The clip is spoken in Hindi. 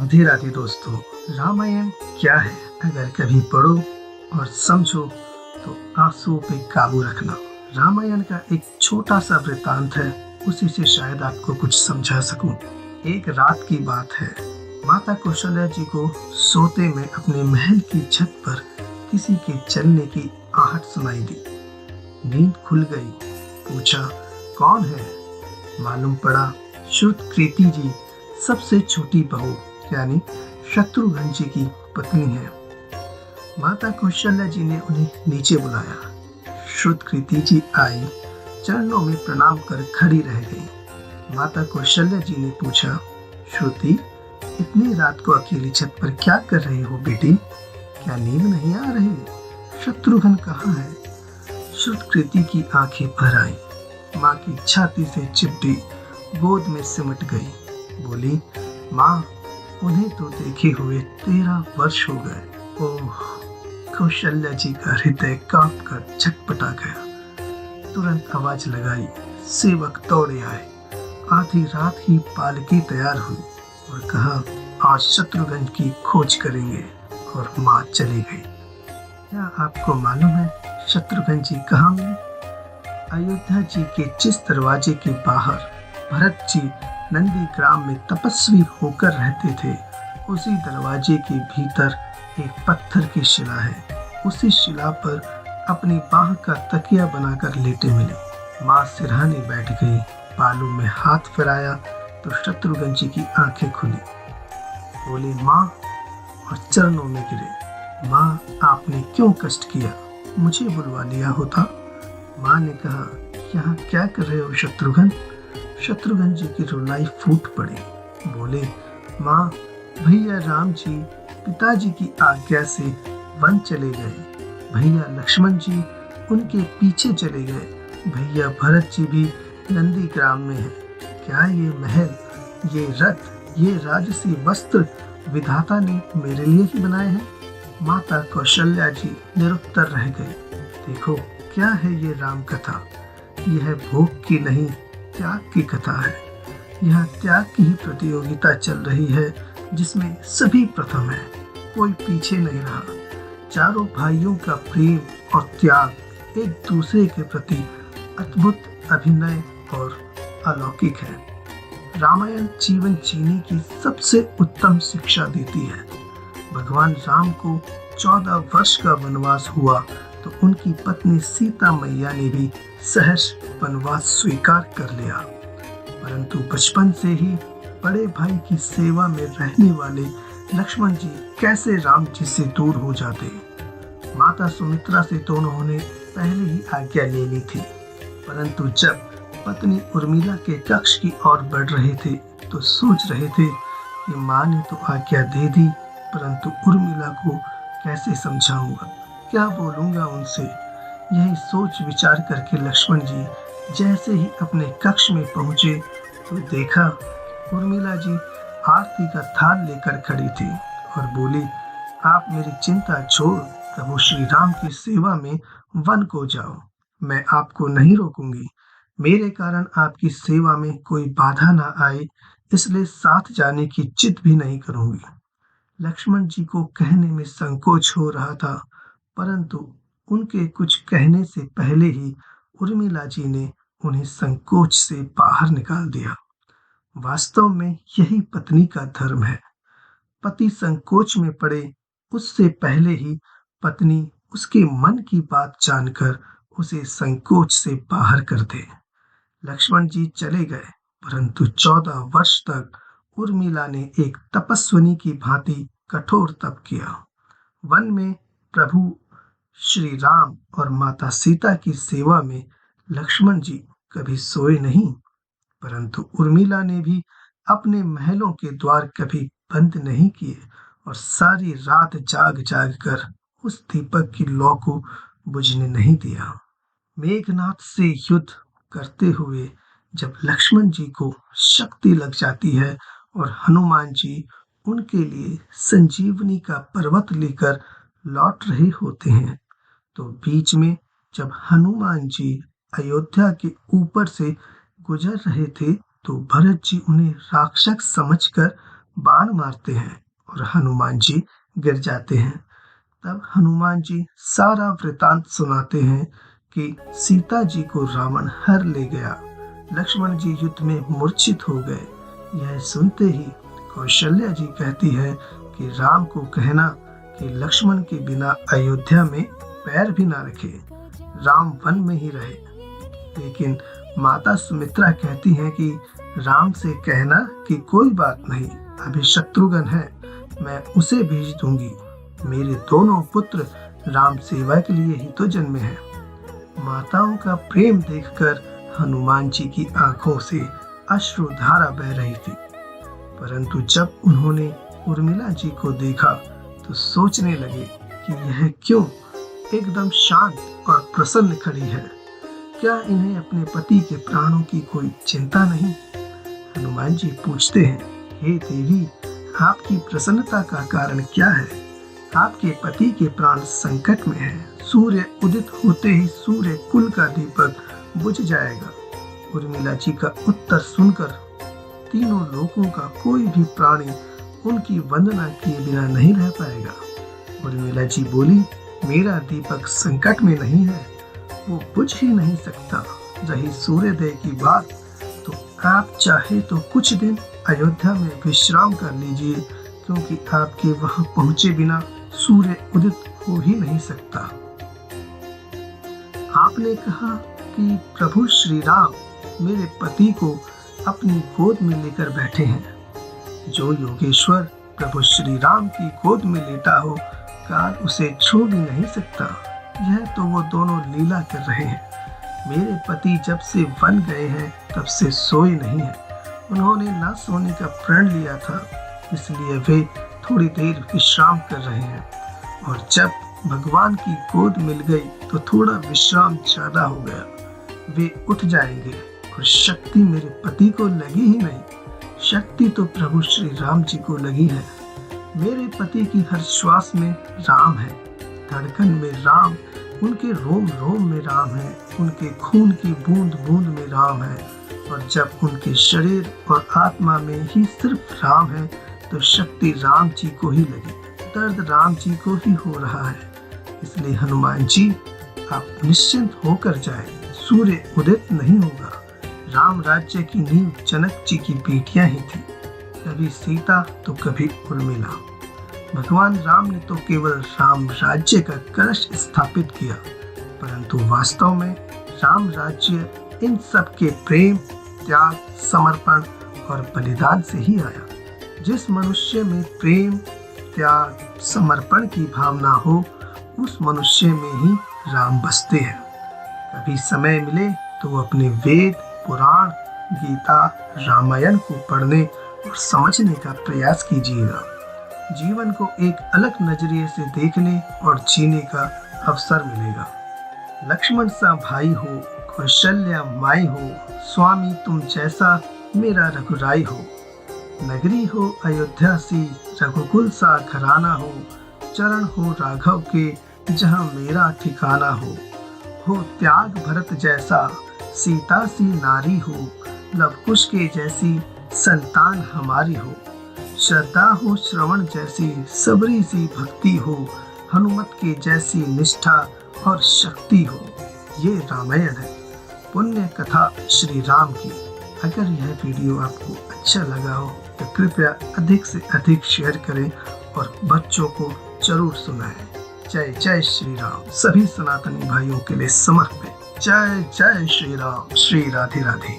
राधे राधे दोस्तों। रामायण क्या है? अगर कभी पढ़ो और समझो तो आंसुओं पे काबू रखना। रामायण का एक छोटा सा वृतांत है, उसी से शायद आपको कुछ समझा सकूं। एक रात की बात है, माता कौशल्या जी को सोते में अपने महल की छत पर किसी के चलने की आहट सुनाई दी। नींद खुल गई। पूछा, कौन है? मालूम पड़ा श्रुतकीर्ति जी, सबसे छोटी बहू यानी शत्रुघ्न जी की पत्नी है। माता कौशल्या जी ने उन्हें नीचे बुलाया। श्रुतकीर्ति जी आई, चरणों में प्रणाम कर खड़ी रह गई। माता कौशल्या जी ने पूछा, श्रुति, इतनी रात को अकेली छत पर क्या कर रही हो बेटी? क्या नींद नहीं आ रही? शत्रुघ्न कहाँ है? श्रुतकीर्ति की आंखें भर आई, माँ की छाती से चिपटी गोद में सिमट गई। बोली, माँ, उन्हें तो देखे हुए 13 वर्ष हो गए। ओह! कौशल्या जी का हृदय कांप कर छटपटा गया। तुरंत आवाज लगाई, सेवक दौड़े आए। आधी रात ही पालकी तैयार हुई और कहा, आज शत्रुघ्न की खोज करेंगे। और माँ चली गई। क्या आपको मालूम है शत्रुघ्न जी कहाँ मिले? अयोध्या जी के जिस दरवाजे के बाहर भरत जी नंदी ग्राम में तपस्वी होकर रहते थे, उसी दरवाजे के भीतर एक पत्थर की शिला है। उसी शिला पर अपनी बाह का तकिया बनाकर लेटे मिले। माँ सिरहाने बैठ गई। बालू में हाथ फिराया तो शत्रुघ्न जी की आंखें खुली। बोले, माँ, और चरणों में गिरे। माँ, आपने क्यों कष्ट किया? मुझे बुलवा लिया होता। माँ ने कहा, यहाँ क्या कर रहे हो शत्रुघ्न? शत्रुघ्न जी की रुलाई फूट पड़ी। बोले, माँ, भैया राम जी पिताजी की आज्ञा से वन चले गए। भैया लक्ष्मण जी उनके पीछे चले गए। भैया भरत जी भी नंदी ग्राम में है। क्या ये महल, ये रथ, ये राजसी वस्त्र विधाता ने मेरे लिए ही बनाए हैं? माता कौशल्या जी निरुत्तर रह गई। देखो, क्या है ये राम कथा? यह भोग की नहीं, त्याग की कथा है। यह त्याग की ही प्रतियोगिता चल रही है, जिसमें सभी प्रथम है, कोई पीछे नहीं रहा। चारों भाइयों का प्रेम और त्याग एक दूसरे के प्रति अद्भुत अभिनय और अलौकिक है। रामायण जीवन जीने की सबसे उत्तम शिक्षा देती है। भगवान राम को 14 वर्ष का वनवास हुआ तो उनकी पत्नी सीता मैया ने भी सहर्ष वनवास स्वीकार कर लिया। परंतु बचपन से ही बड़े भाई की सेवा में रहने वाले लक्ष्मण जी कैसे राम जी से दूर हो जाते? माता सुमित्रा से तो उन्होंने पहले ही आज्ञा ले ली थी, परंतु जब पत्नी उर्मिला के कक्ष की ओर बढ़ रहे थे तो सोच रहे थे कि माँ ने तो आज्ञा दे दी, परंतु उर्मिला को कैसे समझाऊंगा, क्या बोलूंगा उनसे? यही सोच विचार करके लक्ष्मण जी जैसे ही अपने कक्ष में पहुंचे तो देखा उर्मिला जी आरती का थाल लेकर खड़ी थी और बोली, आप मेरी चिंता छोड़ प्रभु श्री राम की सेवा में वन को जाओ। मैं आपको नहीं रोकूंगी। मेरे कारण आपकी सेवा में कोई बाधा ना आए, इसलिए साथ जाने की जिद भी नहीं करूंगी। लक्ष्मण जी को कहने में संकोच हो रहा था, परंतु उनके कुछ कहने से पहले ही उर्मिला जी ने उन्हें संकोच से बाहर निकाल दिया। वास्तव में यही पत्नी का धर्म है। पति संकोच में पड़े उससे पहले ही पत्नी उसके मन की बात जानकर उसे संकोच से बाहर कर दे। लक्ष्मण जी चले गए, परंतु 14 वर्ष तक उर्मिला ने एक तपस्विनी की भांति कठोर तप किया। वन में प्रभु श्री राम और माता सीता की सेवा में लक्ष्मण जी कभी सोए नहीं, परंतु उर्मिला ने भी अपने महलों के द्वार कभी बंद नहीं किए और सारी रात जाग जाग कर उस दीपक की लौ को बुझने नहीं दिया। मेघनाथ से युद्ध करते हुए जब लक्ष्मण जी को शक्ति लग जाती है और हनुमान जी उनके लिए संजीवनी का पर्वत लेकर लौट रहे होते हैं, तो बीच में जब हनुमान जी अयोध्या के ऊपर से गुजर रहे थे तो भरत जी उन्हें राक्षस समझकर बाण मारते हैं और हनुमान जी गिर जाते हैं। तब हनुमान जी सारा वृतांत सुनाते हैं कि सीता जी को रावण हर ले गया, लक्ष्मण जी युद्ध में मूर्छित हो गए। यह सुनते ही कौशल्या जी कहती है कि राम को कहना कि लक्ष्मण के बिना अयोध्या में पैर भी ना रखे, राम वन में ही रहे। लेकिन माता सुमित्रा कहती हैं कि राम से कहना कि कोई बात नहीं, अभी शत्रुघ्न है, मैं उसे भेज दूंगी। मेरे दोनों पुत्र राम सेवा के लिए ही तो जन्मे हैं। माताओं का प्रेम देखकर हनुमान जी की आंखों से अश्रुधारा बह रही थी। परंतु जब उन्होंने उर्मिला जी को देखा तो सोचने लगे कि यह क्यों एकदम शांत और प्रसन्न खड़ी है। क्या इन्हें अपने पति के प्राणों की कोई चिंता नहीं? हनुमान जी पूछते हैं, हे देवी, आपकी प्रसन्नता का कारण क्या है? आपके पति के प्राण संकट में हैं। सूर्य उदित होते ही सूर्य कुल का दीपक बुझ जाएगा। उर्मिला जी का उत्तर सुनकर तीनों लोकों का कोई भी प्राणी उनकी वंदना किए बिना नहीं रह पाएगा। उर्मिला जी बोली, मेरा दीपक संकट में नहीं है, वो बुझ ही नहीं सकता। रही सूर्योदय की बात, तो आप चाहे तो कुछ दिन अयोध्या में विश्राम कर लीजिए, क्योंकि आपके वहां पहुंचे बिना सूर्य उदित हो ही नहीं सकता। आपने कहा कि प्रभु श्री राम मेरे पति को अपनी गोद में लेकर बैठे हैं। जो योगेश्वर प्रभु श्री राम की गोद में लेटा हो, काल उसे छू भी नहीं सकता। यह तो वो दोनों लीला कर रहे हैं। मेरे पति जब से वन गए हैं तब से सोए नहीं है। उन्होंने ना सोने का प्रण लिया था, इसलिए वे थोड़ी देर विश्राम कर रहे हैं। और जब भगवान की गोद मिल गई तो थोड़ा विश्राम ज्यादा हो गया। वे उठ जाएंगे और शक्ति मेरे पति को लगी ही नहीं। शक्ति तो प्रभु श्री राम जी को लगी है। मेरे पति की हर श्वास में राम है, धड़कन में राम, उनके रोम रोम में राम है, उनके खून की बूंद बूंद में राम है। और जब उनके शरीर और आत्मा में ही सिर्फ राम है तो शक्ति राम जी को ही लगी, दर्द राम जी को ही हो रहा है। इसलिए हनुमान जी, आप निश्चिंत होकर जाएं, सूर्य उदित नहीं होगा। राम राज्य की नींव जनक जी की बेटियां ही थी, कभी सीता तो कभी उर्मिला। भगवान राम ने तो केवल राम राज्य का कलश स्थापित किया, परंतु वास्तव में राम राज्य इन सब के प्रेम, त्याग, समर्पण और बलिदान से ही आया। जिस मनुष्य में प्रेम, त्याग, समर्पण की भावना हो, उस मनुष्य में ही राम बसते हैं। कभी समय मिले तो अपने वेद, पुराण, गीता, रामायण को पढ़ने और समझने का प्रयास कीजिएगा। जीवन को एक अलग नजरिए से देखने और जीने का अवसर मिलेगा। लक्ष्मण सा भाई हो, कौशल्या माई हो, स्वामी तुम जैसा मेरा रघुराई हो। नगरी हो अयोध्या सी, रघुकुल सा घराना हो। चरण हो राघव के, जहाँ मेरा ठिकाना हो त्याग भरत जैसा, सीता सी नारी हो। लव कुश के जैसी संतान हमारी हो। श्रद्धा हो श्रवण जैसी, सबरी सी भक्ति हो। हनुमत के जैसी निष्ठा और शक्ति हो। ये रामायण है, पुण्य कथा श्री राम की। अगर यह वीडियो आपको अच्छा लगा हो तो कृपया अधिक से अधिक शेयर करें और बच्चों को जरूर सुनाएं। जय जय श्री राम। सभी सनातनी भाइयों के लिए समर्पित। जय जय श्री राम। श्री राधे राधे।